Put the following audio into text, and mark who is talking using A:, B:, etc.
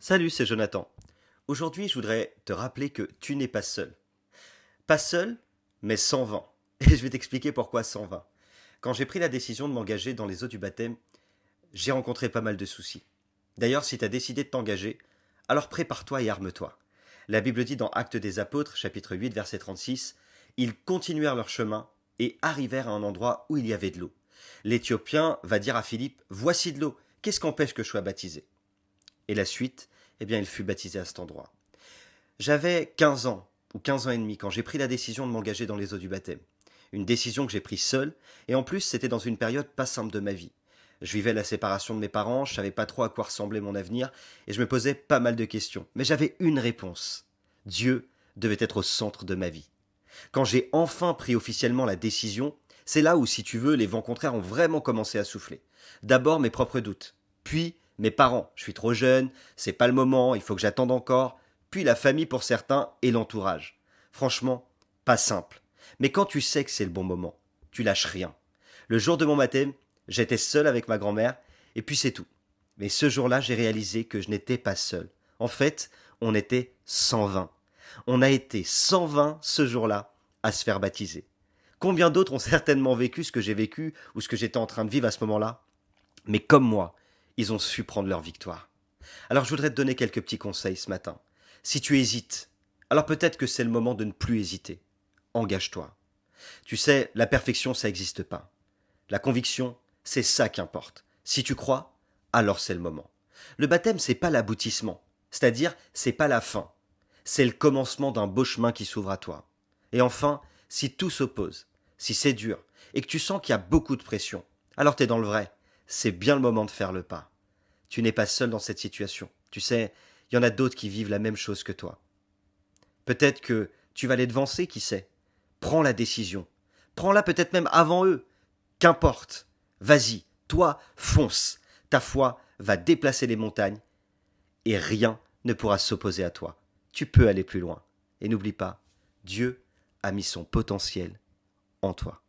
A: Salut, c'est Jonathan. Aujourd'hui, je voudrais te rappeler que tu n'es pas seul. Pas seul, mais sans vent. Et je vais t'expliquer pourquoi sans vin. Quand j'ai pris la décision de m'engager dans les eaux du baptême, j'ai rencontré pas mal de soucis. D'ailleurs, si tu as décidé de t'engager, alors prépare-toi et arme-toi. La Bible dit dans Actes des Apôtres, chapitre 8, verset 36, ils continuèrent leur chemin et arrivèrent à un endroit où il y avait de l'eau. L'Éthiopien va dire à Philippe, voici de l'eau, qu'est-ce qu'empêche que je sois baptisé? Et la suite, eh bien, il fut baptisé à cet endroit. J'avais 15 ans, ou 15 ans et demi, quand j'ai pris la décision de m'engager dans les eaux du baptême. Une décision que j'ai prise seule, et en plus c'était dans une période pas simple de ma vie. Je vivais la séparation de mes parents, je savais pas trop à quoi ressemblait mon avenir, et je me posais pas mal de questions. Mais j'avais une réponse. Dieu devait être au centre de ma vie. Quand j'ai enfin pris officiellement la décision, c'est là où, si tu veux, les vents contraires ont vraiment commencé à souffler. D'abord mes propres doutes, puis mes parents. Je suis trop jeune, c'est pas le moment, il faut que j'attende encore, puis la famille pour certains et l'entourage. Franchement, pas simple. Mais quand tu sais que c'est le bon moment, tu lâches rien. Le jour de mon baptême, j'étais seul avec ma grand-mère, et puis c'est tout. Mais ce jour-là, j'ai réalisé que je n'étais pas seul. En fait, on était 120. On a été 120 ce jour-là à se faire baptiser. Combien d'autres ont certainement vécu ce que j'ai vécu ou ce que j'étais en train de vivre à ce moment-là? Mais comme moi, ils ont su prendre leur victoire. Alors je voudrais te donner quelques petits conseils ce matin. Si tu hésites, alors peut-être que c'est le moment de ne plus hésiter. Engage-toi. Tu sais, la perfection, ça n'existe pas. La conviction, c'est ça qui importe. Si tu crois, alors c'est le moment. Le baptême, c'est pas l'aboutissement. C'est-à-dire, c'est pas la fin. C'est le commencement d'un beau chemin qui s'ouvre à toi. Et enfin, si tout s'oppose, si c'est dur, et que tu sens qu'il y a beaucoup de pression, alors t'es dans le vrai. C'est bien le moment de faire le pas. Tu n'es pas seul dans cette situation. Tu sais, il y en a d'autres qui vivent la même chose que toi. Peut-être que tu vas les devancer, qui sait. Prends la décision. Prends-la peut-être même avant eux. Qu'importe. Vas-y, toi, fonce. Ta foi va déplacer les montagnes et rien ne pourra s'opposer à toi. Tu peux aller plus loin. Et n'oublie pas, Dieu a mis son potentiel en toi.